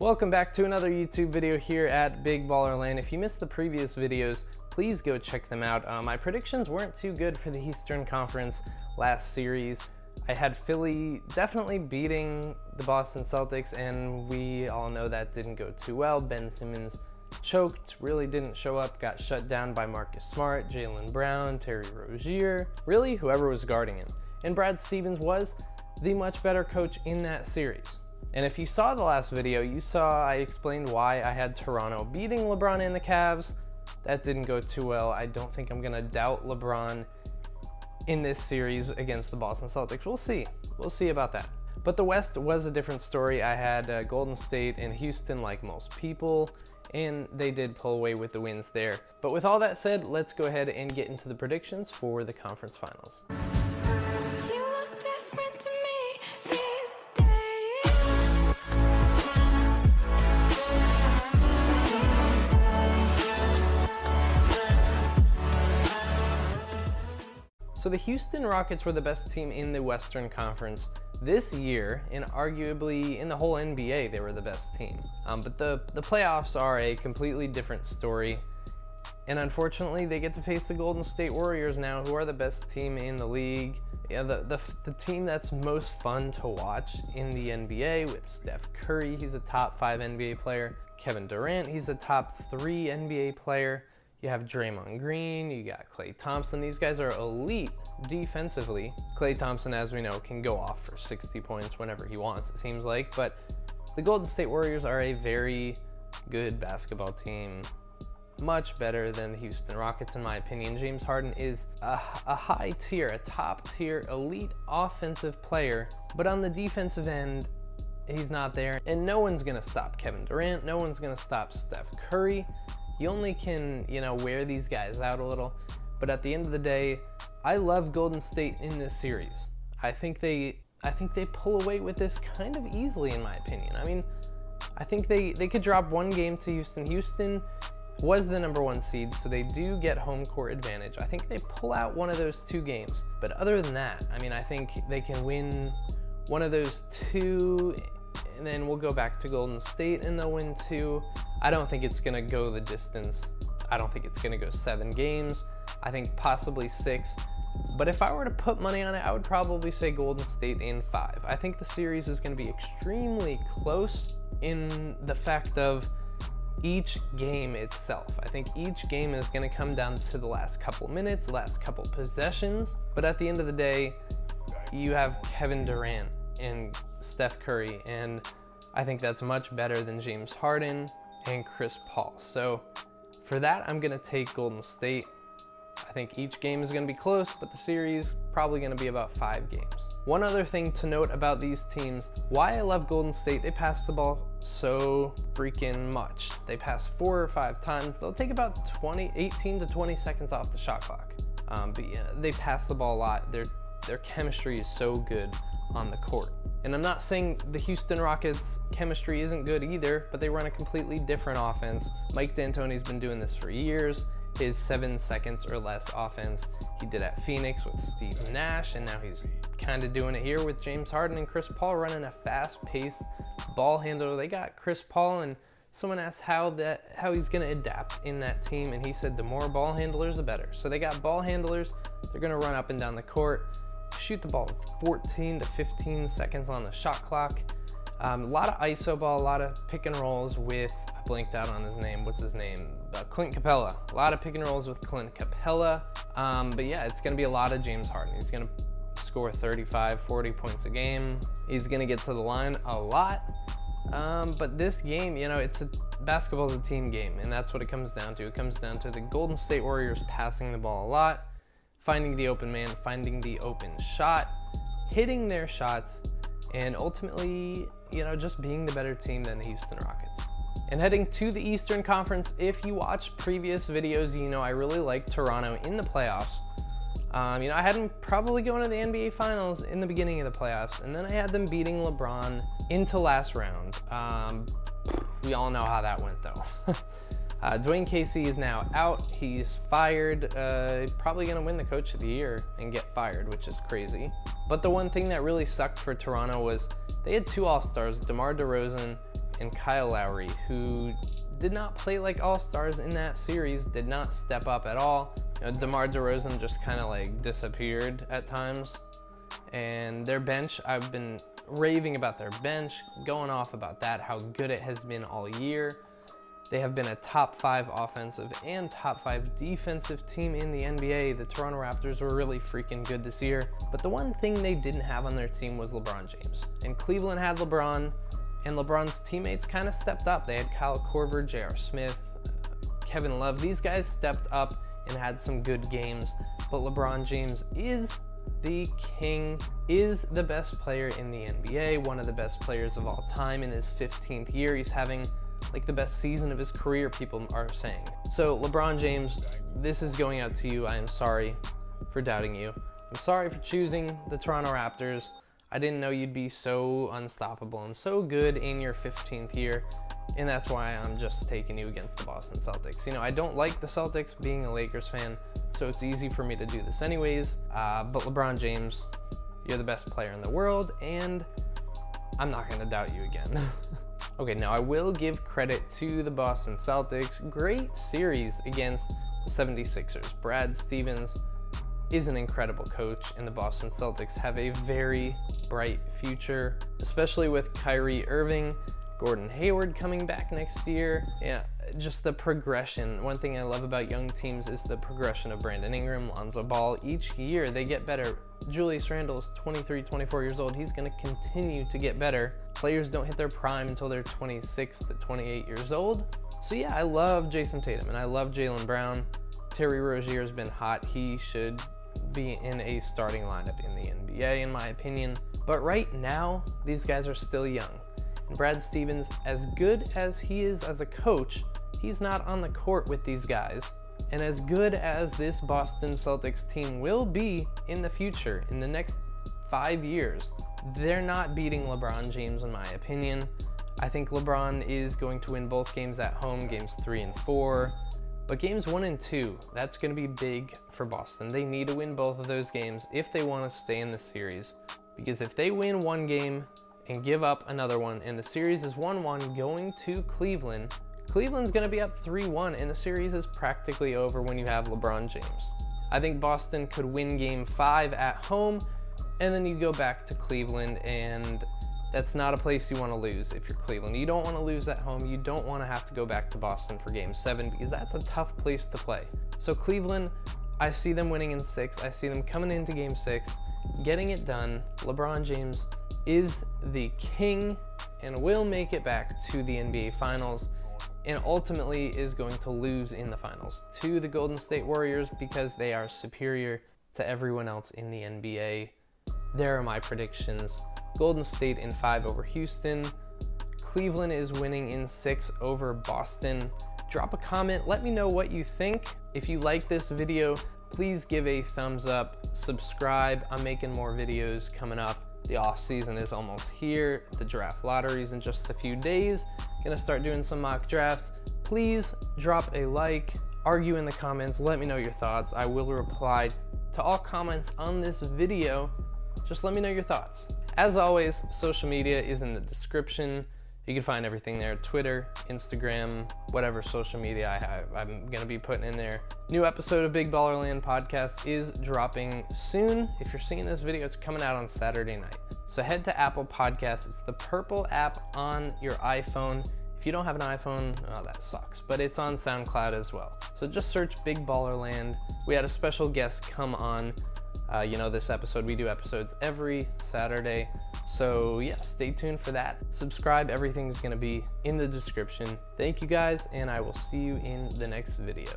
Welcome back to another YouTube video here at Big Baller Land. If you missed the previous videos, please go check them out. My predictions weren't too good for the Eastern Conference last series. I had Philly definitely beating the Boston Celtics, and we all know that didn't go too well. Ben Simmons choked, really didn't show up, got shut down by Marcus Smart, Jaylen Brown, Terry Rozier, really whoever was guarding him. And Brad Stevens was the much better coach in that series. And if you saw the last video, you saw I explained why I had Toronto beating LeBron and the Cavs. That didn't go too well. I don't think I'm gonna doubt LeBron in this series against the Boston Celtics. We'll see. We'll see about that. But the West was a different story. I had Golden State and Houston like most people, and they did pull away with the wins there. But with all that said, let's go ahead and get into the predictions for the conference finals. So the Houston Rockets were the best team in the Western Conference this year, and arguably in the whole NBA, they were the best team. But the playoffs are a completely different story, and unfortunately, they get to face the Golden State Warriors now, who are the best team in the league. Yeah, the team that's most fun to watch in the NBA, with Steph Curry, he's a top 5 NBA player. Kevin Durant, he's a top 3 NBA player. You have Draymond Green, you got Klay Thompson. These guys are elite defensively. Klay Thompson, as we know, can go off for 60 points whenever he wants, it seems like. But the Golden State Warriors are a very good basketball team. Much better than the Houston Rockets, in my opinion. James Harden is a high tier, a top tier, elite offensive player. But on the defensive end, he's not there. And no one's gonna stop Kevin Durant. No one's gonna stop Steph Curry. You only can, wear these guys out a little. But at the end of the day, I love Golden State in this series. I think they pull away with this kind of easily, in my opinion. I mean, I think they could drop one game to Houston. Houston was the #1 seed, so they do get home court advantage. I think they pull out one of those 2 games. But other than that, I mean, I think they can win one of those 2, and then we'll go back to Golden State and they'll win 2. I don't think it's gonna go the distance. I don't think it's gonna go 7 games. I think possibly 6. But if I were to put money on it, I would probably say Golden State in 5. I think the series is gonna be extremely close in the fact of each game itself. I think each game is gonna come down to the last couple minutes, last couple possessions. But at the end of the day, you have Kevin Durant and Steph Curry, and I think that's much better than James Harden and Chris Paul. So for that, I'm gonna take Golden State. I think each game is gonna be close, but the series probably gonna be about 5 games. One other thing to note about these teams, why I love Golden State, they pass the ball so freaking much. They pass 4 or 5 times. They'll take about 18 to 20 seconds off the shot clock. But yeah, they pass the ball a lot. Their chemistry is so good on the court. And I'm not saying the Houston Rockets chemistry isn't good either, but they run a completely different offense. Mike D'Antoni's been doing this for years. His 7 seconds or less offense, he did at Phoenix with Steve Nash, and now he's kind of doing it here with James Harden and Chris Paul, running a fast-paced ball handler. They got Chris Paul, and someone asked how he's gonna adapt in that team, and he said the more ball handlers, the better. So they got ball handlers. They're gonna run up and down the court, shoot the ball with 14 to 15 seconds on the shot clock. A lot of ISO ball, a lot of pick and rolls with, I blanked out on his name, what's his name? Clint Capella. A lot of pick and rolls with Clint Capella. But yeah, it's gonna be a lot of James Harden. He's gonna score 35, 40 points a game. He's gonna get to the line a lot. But this game, basketball's a team game, and that's what it comes down to. It comes down to the Golden State Warriors passing the ball a lot, finding the open man, finding the open shot, hitting their shots, and ultimately, just being the better team than the Houston Rockets. And heading to the Eastern Conference, if you watch previous videos, I really like Toronto in the playoffs. I had them probably going to the NBA Finals in the beginning of the playoffs, and then I had them beating LeBron into last round. We all know how that went, though. Dwayne Casey is now out. He's fired. Probably going to win the Coach of the Year and get fired, which is crazy. But the one thing that really sucked for Toronto was they had 2 All-Stars, DeMar DeRozan and Kyle Lowry, who did not play like all-stars in that series, did not step up at all. You know, DeMar DeRozan just kind of like disappeared at times. And their bench, I've been raving about their bench, going off about that, how good it has been all year. They have been a top 5 offensive and top 5 defensive team in the NBA. The Toronto Raptors were really freaking good this year. But the one thing they didn't have on their team was LeBron James. And Cleveland had LeBron, and LeBron's teammates kind of stepped up. They had Kyle Korver, J.R. Smith, Kevin Love. These guys stepped up and had some good games. But LeBron James is the king, is the best player in the NBA, one of the best players of all time. In his 15th year, he's having like the best season of his career, people are saying. So LeBron James, this is going out to you. I am sorry for doubting you. I'm sorry for choosing the Toronto Raptors. I didn't know you'd be so unstoppable and so good in your 15th year, and that's why I'm just taking you against the Boston Celtics. You know, I don't like the Celtics, being a Lakers fan, so it's easy for me to do this anyways, but LeBron James, you're the best player in the world, and I'm not gonna doubt you again. Okay, now I will give credit to the Boston Celtics. Great series against the 76ers. Brad Stevens is an incredible coach, and the Boston Celtics have a very bright future, especially with Kyrie Irving, Gordon Hayward coming back next year. Yeah, just the progression. One thing I love about young teams is the progression of Brandon Ingram, Lonzo Ball. Each year they get better. Julius Randle is 23, 24 years old. He's going to continue to get better. Players don't hit their prime until they're 26 to 28 years old. So yeah, I love Jason Tatum and I love Jaylen Brown. Terry Rozier's been hot. He should be in a starting lineup in the NBA, in my opinion. But right now, these guys are still young. And Brad Stevens, as good as he is as a coach, he's not on the court with these guys. And as good as this Boston Celtics team will be in the future, in the next 5 years, they're not beating LeBron James, in my opinion. I think LeBron is going to win both games at home, games 3 and 4. But games 1 and 2, that's going to be big for Boston. They need to win both of those games if they want to stay in the series. Because if they win one game and give up another one, and the series is 1-1 going to Cleveland, Cleveland's going to be up 3-1, and the series is practically over when you have LeBron James. I think Boston could win game 5 at home, and then you go back to Cleveland, and that's not a place you want to lose if you're Cleveland. You don't want to lose at home. You don't want to have to go back to Boston for game 7 because that's a tough place to play. So Cleveland, I see them winning in 6. I see them coming into game 6, getting it done. LeBron James is the king and will make it back to the NBA Finals, and ultimately is going to lose in the finals to the Golden State Warriors because they are superior to everyone else in the NBA. There are my predictions. Golden State in 5 over Houston. Cleveland is winning in 6 over Boston. Drop a comment, let me know what you think. If you like this video, please give a thumbs up, subscribe. I'm making more videos coming up. The off season is almost here. The draft lottery is in just a few days. Gonna start doing some mock drafts. Please drop a like, argue in the comments, let me know your thoughts. I will reply to all comments on this video. Just let me know your thoughts. As always, social media is in the description. You can find everything there, Twitter, Instagram, whatever social media I have, I'm gonna be putting in there. New episode of Big Baller Land podcast is dropping soon. If you're seeing this video, it's coming out on Saturday night. So head to Apple Podcasts. It's the purple app on your iPhone. If you don't have an iPhone, oh, that sucks, but it's on SoundCloud as well. So just search Big Baller Land. We had a special guest come on. This episode, we do episodes every Saturday. So yeah, stay tuned for that. Subscribe, everything's gonna be in the description. Thank you guys, and I will see you in the next video.